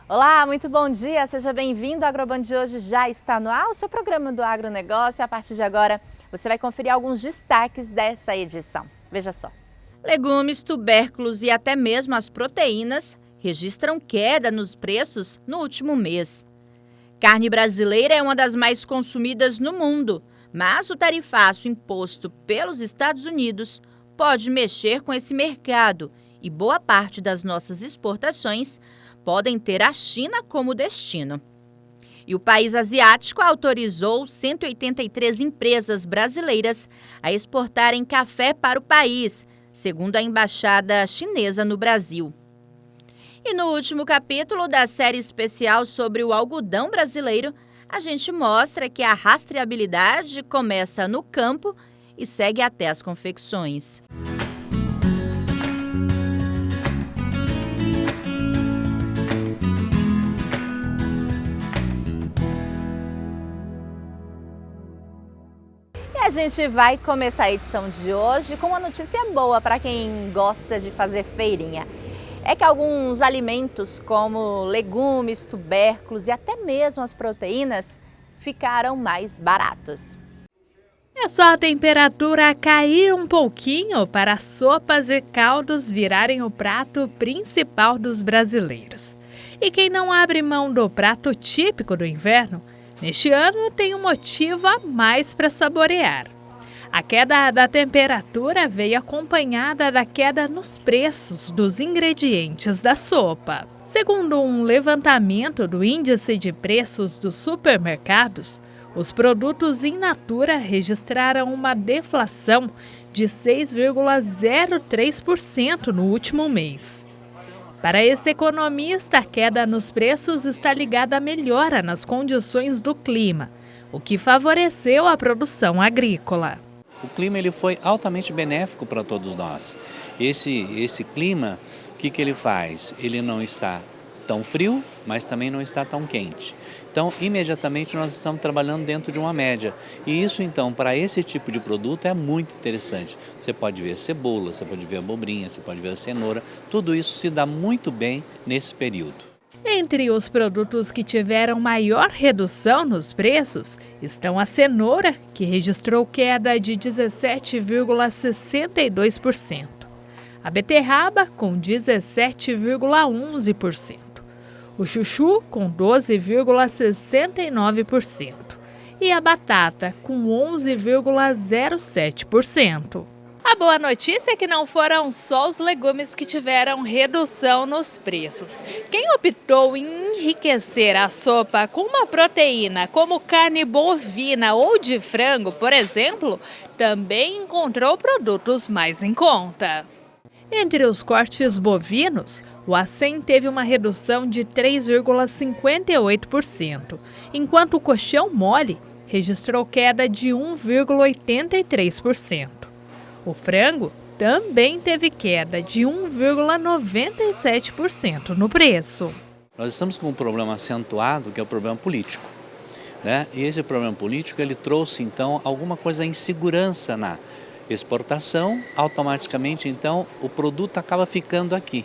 Olá, muito bom dia, seja bem-vindo. O AgroBand de hoje já está no ar, o seu programa do agronegócio. A partir de agora, você vai conferir alguns destaques dessa edição. Veja só. Legumes, tubérculos e até mesmo as proteínas registram queda nos preços no último mês. Carne brasileira é uma das mais consumidas no mundo, mas o tarifaço imposto pelos Estados Unidos pode mexer com esse mercado e boa parte das nossas exportações podem ter a China como destino. E o país asiático autorizou 183 empresas brasileiras a exportarem café para o país, segundo a embaixada chinesa no Brasil. E no último capítulo da série especial sobre o algodão brasileiro, a gente mostra que a rastreabilidade começa no campo e segue até as confecções. A gente vai começar a edição de hoje com uma notícia boa para quem gosta de fazer feirinha. É que alguns alimentos como legumes, tubérculos e até mesmo as proteínas ficaram mais baratos. É só a temperatura cair um pouquinho para as sopas e caldos virarem o prato principal dos brasileiros. E quem não abre mão do prato típico do inverno, neste ano tem um motivo a mais para saborear. A queda da temperatura veio acompanhada da queda nos preços dos ingredientes da sopa. Segundo um levantamento do Índice de Preços dos Supermercados, os produtos in natura registraram uma deflação de 6,03% no último mês. Para esse economista, a queda nos preços está ligada à melhora nas condições do clima, o que favoreceu a produção agrícola. O clima ele foi altamente benéfico para todos nós. Esse clima, o que ele faz? Ele não está tão frio, mas também não está tão quente. Então, imediatamente nós estamos trabalhando dentro de uma média. E isso, então, para esse tipo de produto é muito interessante. Você pode ver cebola, você pode ver abobrinha, você pode ver a cenoura. Tudo isso se dá muito bem nesse período. Entre os produtos que tiveram maior redução nos preços estão a cenoura, que registrou queda de 17,62%. A beterraba, com 17,11%. O chuchu, com 12,69%. E a batata, com 11,07%. A boa notícia é que não foram só os legumes que tiveram redução nos preços. Quem optou em enriquecer a sopa com uma proteína como carne bovina ou de frango, por exemplo, também encontrou produtos mais em conta. Entre os cortes bovinos, o acém teve uma redução de 3,58%, enquanto o coxão mole registrou queda de 1,83%. O frango também teve queda de 1,97% no preço. Nós estamos com um problema acentuado, que é o problema político, né? E esse problema político ele trouxe, então, alguma coisa de insegurança na exportação. Automaticamente, então, o produto acaba ficando aqui.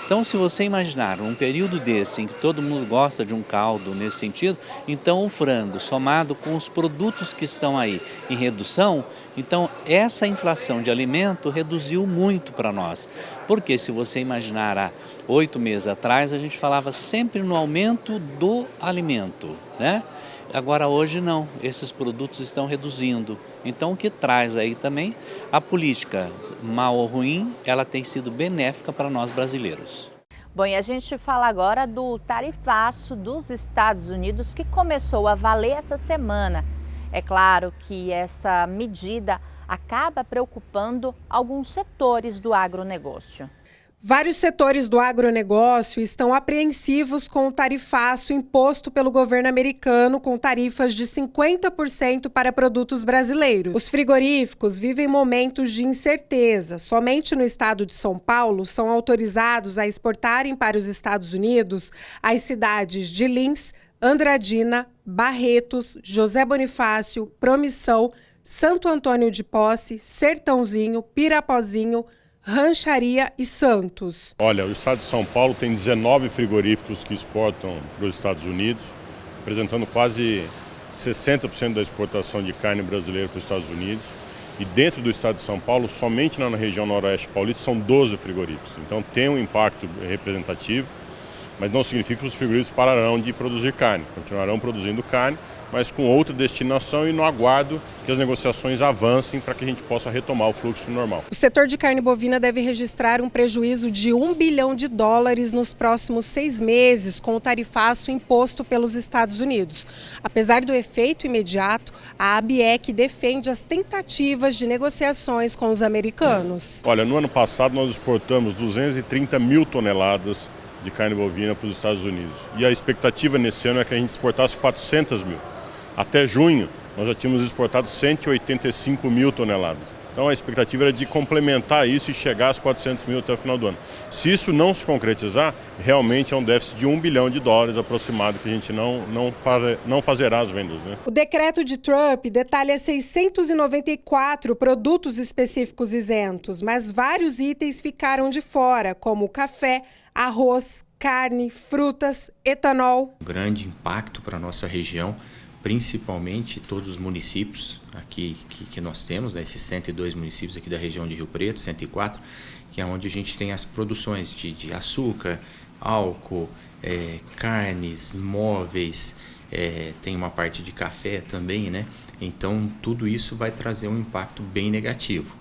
Então, se você imaginar um período desse em que todo mundo gosta de um caldo nesse sentido, então o frango somado com os produtos que estão aí em redução, então essa inflação de alimento reduziu muito para nós. Porque se você imaginar há 8 meses atrás, a gente falava sempre no aumento do alimento, né? Agora hoje não, esses produtos estão reduzindo. Então o que traz aí também a política, mal ou ruim, ela tem sido benéfica para nós brasileiros. Bom, e a gente fala agora do tarifaço dos Estados Unidos que começou a valer essa semana. É claro que essa medida acaba preocupando alguns setores do agronegócio. Vários setores do agronegócio estão apreensivos com o tarifaço imposto pelo governo americano, com tarifas de 50% para produtos brasileiros. Os frigoríficos vivem momentos de incerteza. Somente no estado de São Paulo são autorizados a exportarem para os Estados Unidos as cidades de Lins, Andradina, Barretos, José Bonifácio, Promissão, Santo Antônio de Posse, Sertãozinho, Pirapozinho, Rancharia e Santos. Olha, o estado de São Paulo tem 19 frigoríficos que exportam para os Estados Unidos, representando quase 60% da exportação de carne brasileira para os Estados Unidos. E dentro do estado de São Paulo, somente na região noroeste paulista, são 12 frigoríficos. Então tem um impacto representativo, mas não significa que os frigoríficos pararão de produzir carne. Continuarão produzindo carne, mas com outra destinação e no aguardo que as negociações avancem para que a gente possa retomar o fluxo normal. O setor de carne bovina deve registrar um prejuízo de US$1 bilhão nos próximos 6 meses, com o tarifaço imposto pelos Estados Unidos. Apesar do efeito imediato, a ABIEC defende as tentativas de negociações com os americanos. Olha, no ano passado nós exportamos 230 mil toneladas de carne bovina para os Estados Unidos. E a expectativa nesse ano é que a gente exportasse 400 mil. Até junho, nós já tínhamos exportado 185 mil toneladas. Então a expectativa era de complementar isso e chegar às 400 mil até o final do ano. Se isso não se concretizar, realmente é um déficit de US$1 bilhão aproximado que a gente não fazerá as vendas, né? O decreto de Trump detalha 694 produtos específicos isentos, mas vários itens ficaram de fora, como café, arroz, carne, frutas, etanol. Um grande impacto para a nossa região, principalmente todos os municípios aqui que nós temos, né, esses 102 municípios aqui da região de Rio Preto, 104, que é onde a gente tem as produções de açúcar, álcool, carnes, móveis, tem uma parte de café também, né? Então tudo isso vai trazer um impacto bem negativo.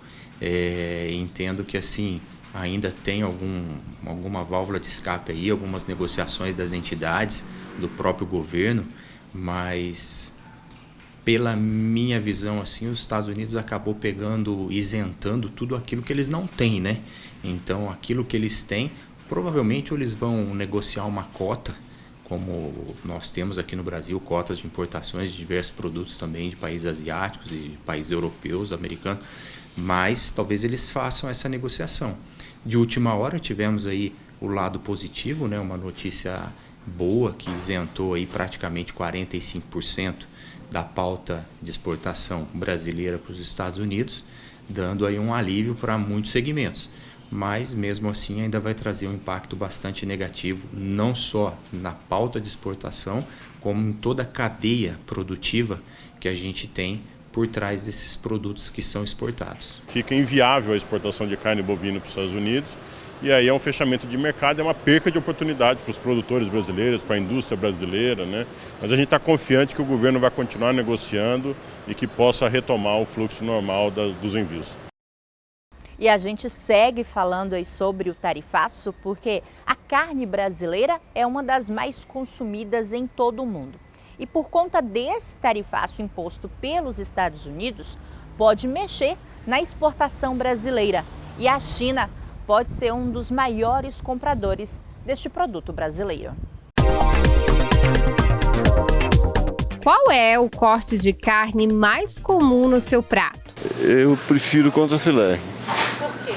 Entendo que assim ainda tem alguma válvula de escape aí, algumas negociações das entidades, do próprio governo, mas pela minha visão assim, os Estados Unidos acabou isentando tudo aquilo que eles não têm, né? Então aquilo que eles têm, provavelmente eles vão negociar uma cota, como nós temos aqui no Brasil, cotas de importações de diversos produtos também de países asiáticos e de países europeus, americanos, mas talvez eles façam essa negociação. De última hora tivemos aí o lado positivo, né? Uma notícia boa que isentou aí praticamente 45% da pauta de exportação brasileira para os Estados Unidos, dando aí um alívio para muitos segmentos. Mas mesmo assim ainda vai trazer um impacto bastante negativo, não só na pauta de exportação, como em toda a cadeia produtiva que a gente tem por trás desses produtos que são exportados. Fica inviável a exportação de carne bovina para os Estados Unidos, e aí é um fechamento de mercado, é uma perca de oportunidade para os produtores brasileiros, para a indústria brasileira, né? Mas a gente está confiante que o governo vai continuar negociando e que possa retomar o fluxo normal dos envios. E a gente segue falando aí sobre o tarifaço porque a carne brasileira é uma das mais consumidas em todo o mundo. E por conta desse tarifaço imposto pelos Estados Unidos, pode mexer na exportação brasileira. E a China pode ser um dos maiores compradores deste produto brasileiro. Qual é o corte de carne mais comum no seu prato? Eu prefiro contrafilé. Por quê?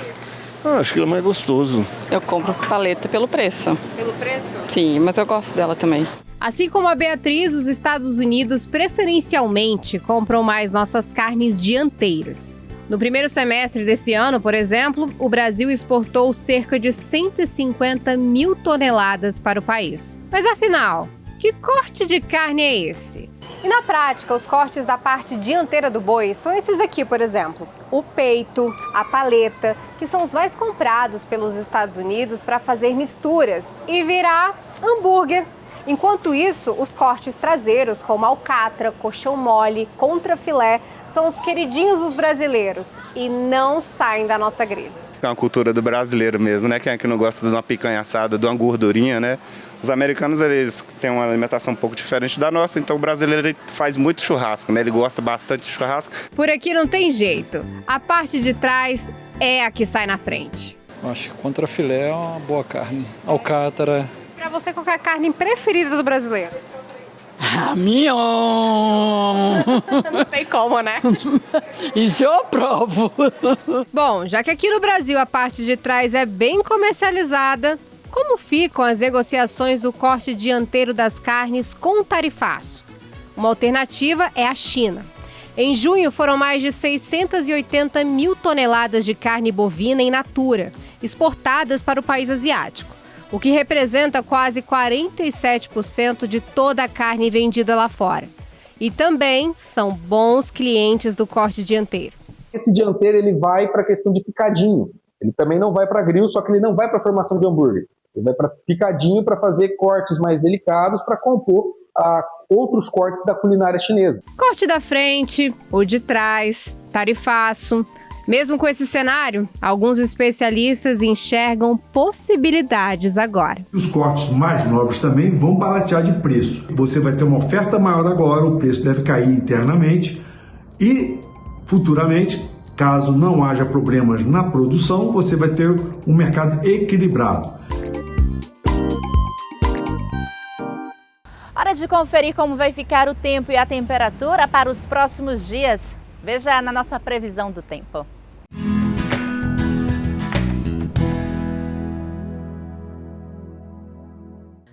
Acho que ele é mais gostoso. Eu compro paleta pelo preço. Pelo preço? Sim, mas eu gosto dela também. Assim como a Beatriz, os Estados Unidos preferencialmente compram mais nossas carnes dianteiras. No primeiro semestre desse ano, por exemplo, o Brasil exportou cerca de 150 mil toneladas para o país. Mas afinal, que corte de carne é esse? E na prática, os cortes da parte dianteira do boi são esses aqui, por exemplo. O peito, a paleta, que são os mais comprados pelos Estados Unidos para fazer misturas e virar hambúrguer. Enquanto isso, os cortes traseiros, como alcatra, coxão mole, contrafilé, são os queridinhos dos brasileiros e não saem da nossa grelha. É uma cultura do brasileiro mesmo, né? Quem é que não gosta de uma picanha assada, de uma gordurinha, né? Os americanos, eles têm uma alimentação um pouco diferente da nossa, então o brasileiro ele faz muito churrasco, né? Ele gosta bastante de churrasco. Por aqui não tem jeito. A parte de trás é a que sai na frente. Acho que contrafilé é uma boa carne. Alcátara. Pra você, qual é a carne preferida do brasileiro? A minha! Não tem como, né? Isso eu aprovo. Bom, já que aqui no Brasil a parte de trás é bem comercializada, como ficam as negociações do corte dianteiro das carnes com tarifaço? Uma alternativa é a China. Em junho, foram mais de 680 mil toneladas de carne bovina in natura, exportadas para o país asiático, o que representa quase 47% de toda a carne vendida lá fora. E também são bons clientes do corte dianteiro. Esse dianteiro ele vai para a questão de picadinho. Ele também não vai para grill, só que ele não vai para a formação de hambúrguer. Ele vai para picadinho para fazer cortes mais delicados para compor outros cortes da culinária chinesa. Corte da frente, o de trás, tarifaço. Mesmo com esse cenário, alguns especialistas enxergam possibilidades agora. Os cortes mais nobres também vão baratear de preço. Você vai ter uma oferta maior agora, o preço deve cair internamente e futuramente, caso não haja problemas na produção, você vai ter um mercado equilibrado. Hora de conferir como vai ficar o tempo e a temperatura para os próximos dias. Veja na nossa previsão do tempo.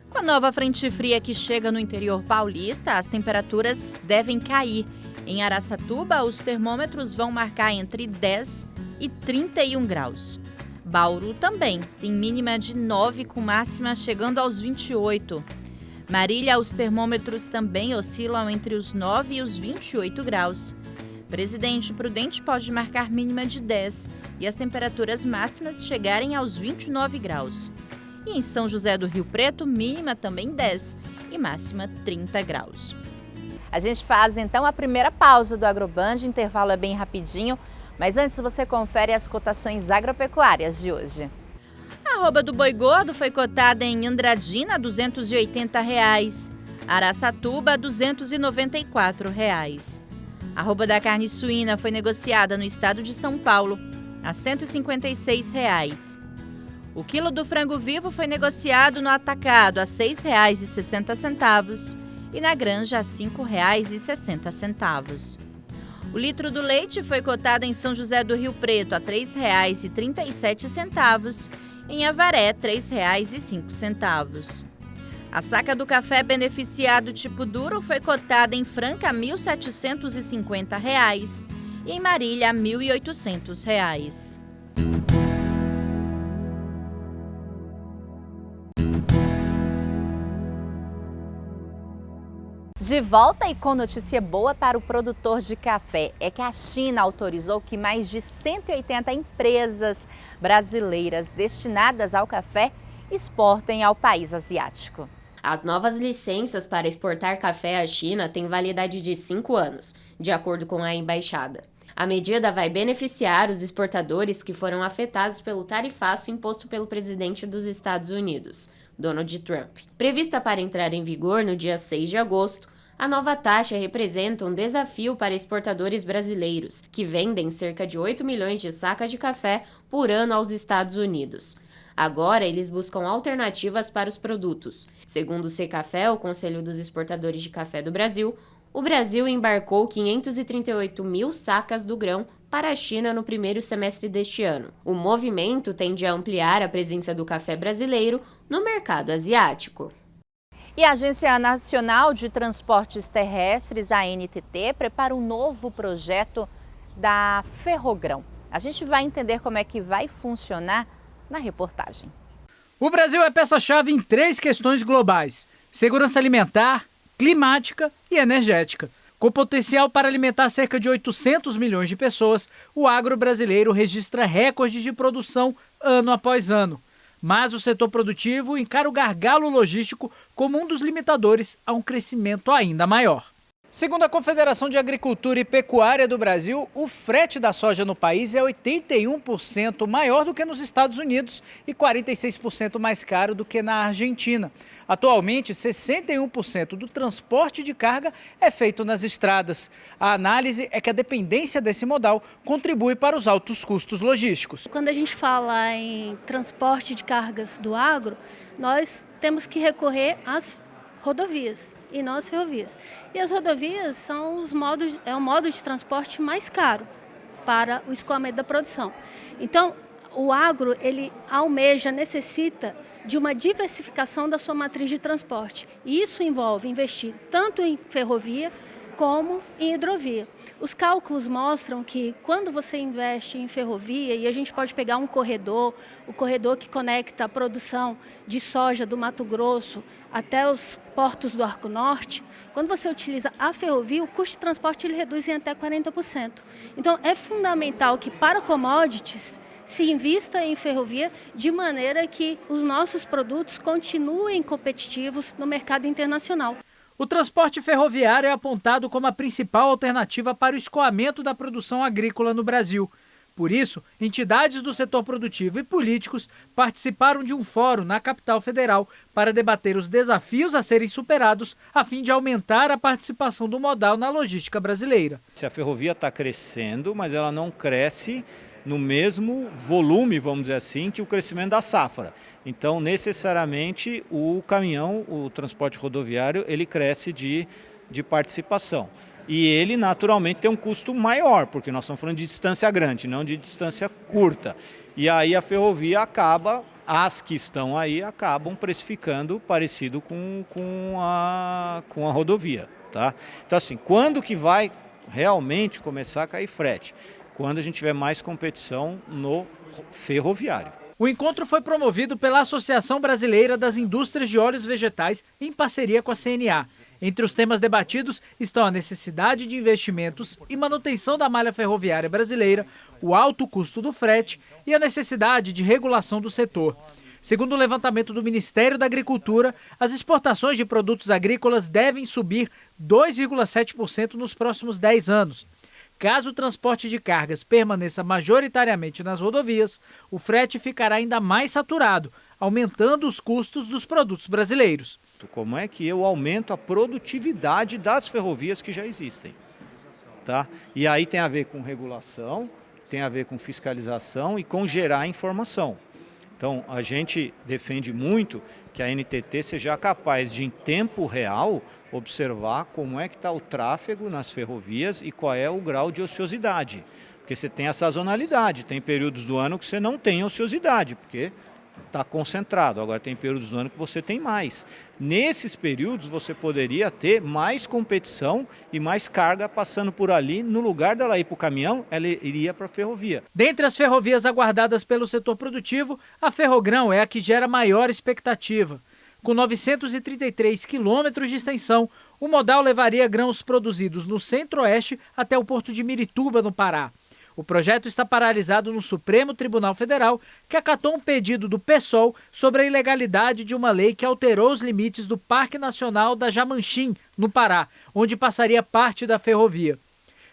Com a nova frente fria que chega no interior paulista, as temperaturas devem cair. Em Araçatuba, os termômetros vão marcar entre 10 e 31 graus. Bauru também tem mínima de 9 com máxima chegando aos 28. Marília, os termômetros também oscilam entre os 9 e os 28 graus. Presidente Prudente pode marcar mínima de 10 e as temperaturas máximas chegarem aos 29 graus. E em São José do Rio Preto, mínima também 10 e máxima 30 graus. A gente faz então a primeira pausa do Agroband, o intervalo é bem rapidinho, mas antes você confere as cotações agropecuárias de hoje. A arroba do boi gordo foi cotada em Andradina, R$ 280. Araçatuba, R$ 294. A arroba da carne suína foi negociada no estado de São Paulo, a R$ 156. O quilo do frango vivo foi negociado no atacado a R$ 6,60 e na granja a R$ 5,60. O litro do leite foi cotado em São José do Rio Preto a R$ 3,37, em Avaré R$ 3,05. A saca do café beneficiado tipo duro foi cotada em Franca a R$ 1.750 e em Marília a R$ 1.800. De volta e com notícia boa para o produtor de café, é que a China autorizou que mais de 180 empresas brasileiras destinadas ao café exportem ao país asiático. As novas licenças para exportar café à China têm validade de 5 anos, de acordo com a embaixada. A medida vai beneficiar os exportadores que foram afetados pelo tarifaço imposto pelo presidente dos Estados Unidos, Donald Trump. Prevista para entrar em vigor no dia 6 de agosto, a nova taxa representa um desafio para exportadores brasileiros, que vendem cerca de 8 milhões de sacas de café por ano aos Estados Unidos. Agora, eles buscam alternativas para os produtos. Segundo o Secafé, o Conselho dos Exportadores de Café do Brasil, o Brasil embarcou 538 mil sacas do grão para a China no primeiro semestre deste ano. O movimento tende a ampliar a presença do café brasileiro no mercado asiático. E a Agência Nacional de Transportes Terrestres, a ANTT, prepara um novo projeto da Ferrogrão. A gente vai entender como é que vai funcionar na reportagem. O Brasil é peça-chave em 3 questões globais: segurança alimentar, climática e energética. Com potencial para alimentar cerca de 800 milhões de pessoas, o agro brasileiro registra recordes de produção ano após ano. Mas o setor produtivo encara o gargalo logístico como um dos limitadores a um crescimento ainda maior. Segundo a Confederação de Agricultura e Pecuária do Brasil, o frete da soja no país é 81% maior do que nos Estados Unidos e 46% mais caro do que na Argentina. Atualmente, 61% do transporte de carga é feito nas estradas. A análise é que a dependência desse modal contribui para os altos custos logísticos. Quando a gente fala em transporte de cargas do agro, nós temos que recorrer às rodovias e não às ferrovias. E as rodovias são o modo de transporte mais caro para o escoamento da produção. Então, o agro, ele necessita de uma diversificação da sua matriz de transporte. E isso envolve investir tanto em ferrovia como em hidrovia. Os cálculos mostram que quando você investe em ferrovia, e a gente pode pegar um corredor, o corredor que conecta a produção de soja do Mato Grosso até os portos do Arco Norte, quando você utiliza a ferrovia, o custo de transporte ele reduz em até 40%. Então, é fundamental que para commodities se invista em ferrovia de maneira que os nossos produtos continuem competitivos no mercado internacional. O transporte ferroviário é apontado como a principal alternativa para o escoamento da produção agrícola no Brasil. Por isso, entidades do setor produtivo e políticos participaram de um fórum na capital federal para debater os desafios a serem superados a fim de aumentar a participação do modal na logística brasileira. A ferrovia está crescendo, mas ela não cresce no mesmo volume, vamos dizer assim, que o crescimento da safra. Então, necessariamente, o caminhão, o transporte rodoviário, ele cresce de participação. E ele, naturalmente, tem um custo maior, porque nós estamos falando de distância grande, não de distância curta. E aí a ferrovia acaba, as que estão aí, acabam precificando parecido com a rodovia. Tá? Então, assim, quando que vai realmente começar a cair frete? Quando a gente tiver mais competição no ferroviário. O encontro foi promovido pela Associação Brasileira das Indústrias de Óleos Vegetais em parceria com a CNA. Entre os temas debatidos estão a necessidade de investimentos e manutenção da malha ferroviária brasileira, o alto custo do frete e a necessidade de regulação do setor. Segundo o levantamento do Ministério da Agricultura, as exportações de produtos agrícolas devem subir 2,7% nos próximos 10 anos. Caso o transporte de cargas permaneça majoritariamente nas rodovias, o frete ficará ainda mais saturado, aumentando os custos dos produtos brasileiros. Como é que eu aumento a produtividade das ferrovias que já existem? Tá? E aí tem a ver com regulação, tem a ver com fiscalização e com gerar informação. Então, a gente defende muito que a NTT seja capaz de, em tempo real, observar como é que está o tráfego nas ferrovias e qual é o grau de ociosidade. Porque você tem a sazonalidade, tem períodos do ano que você não tem ociosidade, porque está concentrado. Agora tem períodos do ano que você tem mais. Nesses períodos você poderia ter mais competição e mais carga passando por ali. No lugar dela ir para o caminhão, ela iria para a ferrovia. Dentre as ferrovias aguardadas pelo setor produtivo, a Ferrogrão é a que gera maior expectativa. Com 933 quilômetros de extensão, o modal levaria grãos produzidos no centro-oeste até o porto de Mirituba, no Pará. O projeto está paralisado no Supremo Tribunal Federal, que acatou um pedido do PSOL sobre a ilegalidade de uma lei que alterou os limites do Parque Nacional da Jamanchim, no Pará, onde passaria parte da ferrovia.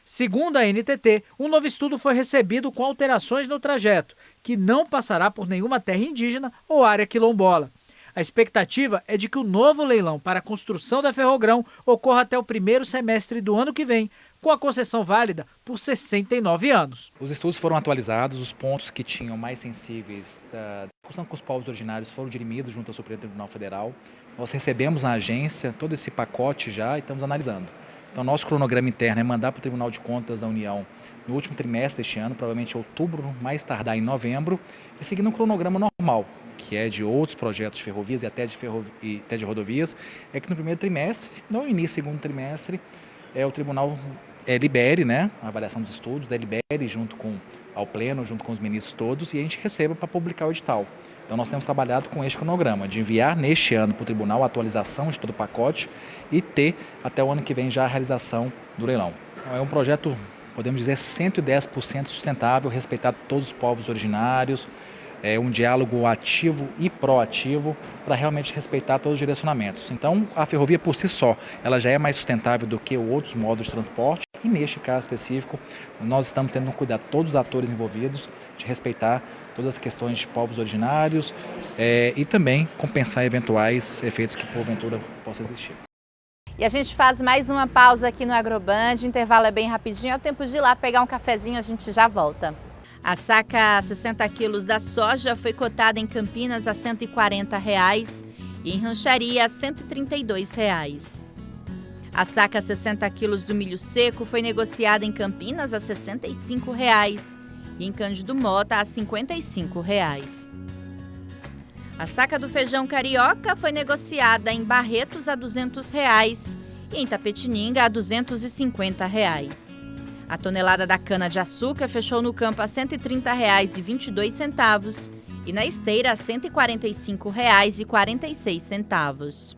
Segundo a NTT, um novo estudo foi recebido com alterações no trajeto, que não passará por nenhuma terra indígena ou área quilombola. A expectativa é de que o novo leilão para a construção da Ferrogrão ocorra até o primeiro semestre do ano que vem, com a concessão válida por 69 anos. Os estudos foram atualizados, os pontos que tinham mais sensíveis da discussão com os povos originários foram dirimidos junto ao Supremo Tribunal Federal. Nós recebemos na agência todo esse pacote já e estamos analisando. Então, nosso cronograma interno é mandar para o Tribunal de Contas da União no último trimestre deste ano, provavelmente outubro, mais tardar em novembro, e seguindo um cronograma normal, que é de outros projetos de ferrovias e até de rodovias, é que no primeiro trimestre, no início do segundo trimestre, o tribunal libere, né, a avaliação dos estudos, libere junto ao pleno, junto com os ministros todos, e a gente receba para publicar o edital. Então nós temos trabalhado com este cronograma, de enviar neste ano para o tribunal a atualização de todo o pacote e ter até o ano que vem já a realização do leilão. É um projeto, podemos dizer, 110% sustentável, respeitar todos os povos originários, um diálogo ativo e proativo para realmente respeitar todos os direcionamentos. Então, a ferrovia por si só, ela já é mais sustentável do que outros modos de transporte e neste caso específico, nós estamos tendo que cuidar todos os atores envolvidos, de respeitar todas as questões de povos originários e também compensar eventuais efeitos que porventura possam existir. E a gente faz mais uma pausa aqui no Agroband, o intervalo é bem rapidinho, é o tempo de ir lá pegar um cafezinho, a gente já volta. A saca 60 quilos da soja foi cotada em Campinas a R$ 140 e em Rancharia a R$ 132. A saca 60 quilos do milho seco foi negociada em Campinas a R$ 65 e em Cândido Mota a R$ 55. A saca do feijão carioca foi negociada em Barretos a R$ 200 e em Tapetininga a R$ 250. A tonelada da cana-de-açúcar fechou no campo a R$ 130,22 e na esteira a R$ 145,46.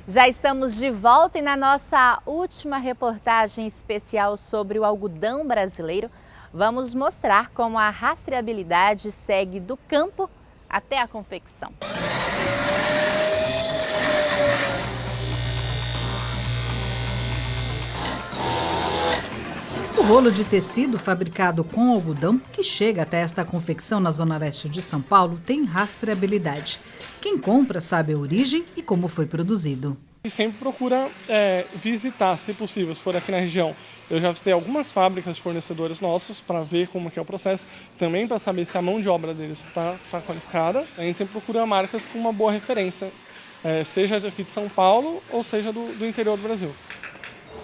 Já estamos de volta e na nossa última reportagem especial sobre o algodão brasileiro, vamos mostrar como a rastreabilidade segue do campo até a confecção. O rolo de tecido fabricado com algodão, que chega até esta confecção na zona leste de São Paulo, tem rastreabilidade. Quem compra sabe a origem e como foi produzido. E sempre procura visitar, se possível, se for aqui na região. Eu já visitei algumas fábricas de fornecedores nossos para ver como que é o processo, também para saber se a mão de obra deles está qualificada. A gente sempre procura marcas com uma boa referência, seja aqui de São Paulo ou seja do interior do Brasil.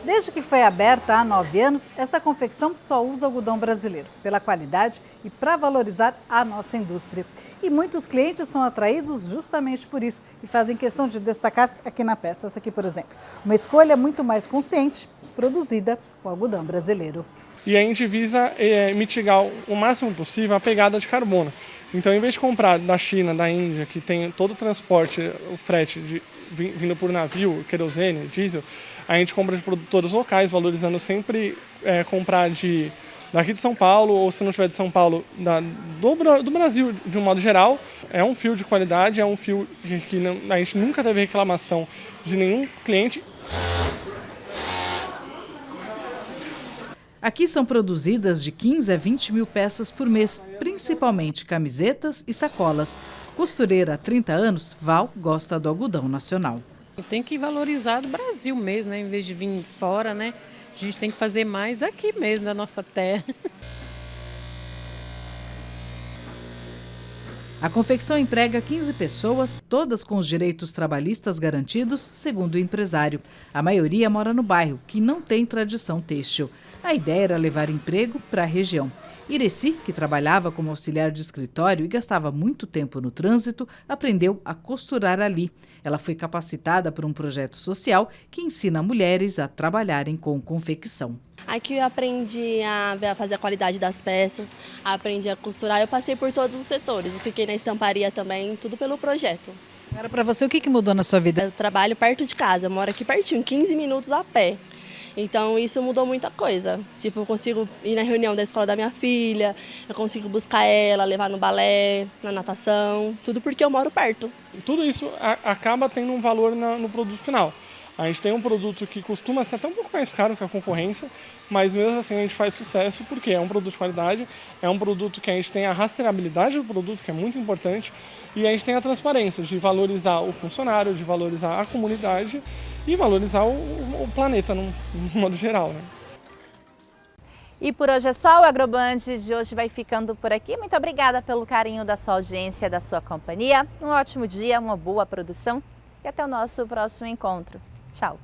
Desde que foi aberta há 9 anos, esta confecção só usa algodão brasileiro, pela qualidade e para valorizar a nossa indústria. E muitos clientes são atraídos justamente por isso e fazem questão de destacar aqui na peça. Essa aqui, por exemplo, uma escolha muito mais consciente, produzida com algodão brasileiro. E a gente visa mitigar o máximo possível a pegada de carbono. Então, em vez de comprar da China, da Índia, que tem todo o transporte, o frete vindo por navio, querosene, diesel, a gente compra de produtores locais, valorizando sempre comprar daqui de São Paulo, ou se não tiver de São Paulo, do Brasil, de um modo geral. É um fio de qualidade, é um fio que a gente nunca teve reclamação de nenhum cliente. Aqui são produzidas de 15 a 20 mil peças por mês, principalmente camisetas e sacolas. Costureira há 30 anos, Val gosta do algodão nacional. Tem que valorizar do Brasil mesmo, né? Em vez de vir fora, né? A gente tem que fazer mais daqui mesmo, da nossa terra. A confecção emprega 15 pessoas, todas com os direitos trabalhistas garantidos, segundo o empresário. A maioria mora no bairro, que não tem tradição têxtil. A ideia era levar emprego para a região. Ireci, que trabalhava como auxiliar de escritório e gastava muito tempo no trânsito, aprendeu a costurar ali. Ela foi capacitada por um projeto social que ensina mulheres a trabalharem com confecção. Aqui eu aprendi a fazer a qualidade das peças, aprendi a costurar, eu passei por todos os setores. Eu fiquei na estamparia também, tudo pelo projeto. Agora, para você, o que mudou na sua vida? Eu trabalho perto de casa, eu moro aqui pertinho, 15 minutos a pé. Então isso mudou muita coisa. Tipo, eu consigo ir na reunião da escola da minha filha, eu consigo buscar ela, levar no balé, na natação, tudo porque eu moro perto. Tudo isso acaba tendo um valor no produto final. A gente tem um produto que costuma ser até um pouco mais caro que a concorrência, mas mesmo assim a gente faz sucesso porque é um produto de qualidade, é um produto que a gente tem a rastreabilidade do produto, que é muito importante, e a gente tem a transparência de valorizar o funcionário, de valorizar a comunidade e valorizar o planeta no modo geral, né? E por hoje é só, o Agroband de hoje vai ficando por aqui. Muito obrigada pelo carinho da sua audiência, da sua companhia. Um ótimo dia, uma boa produção e até o nosso próximo encontro. Tchau!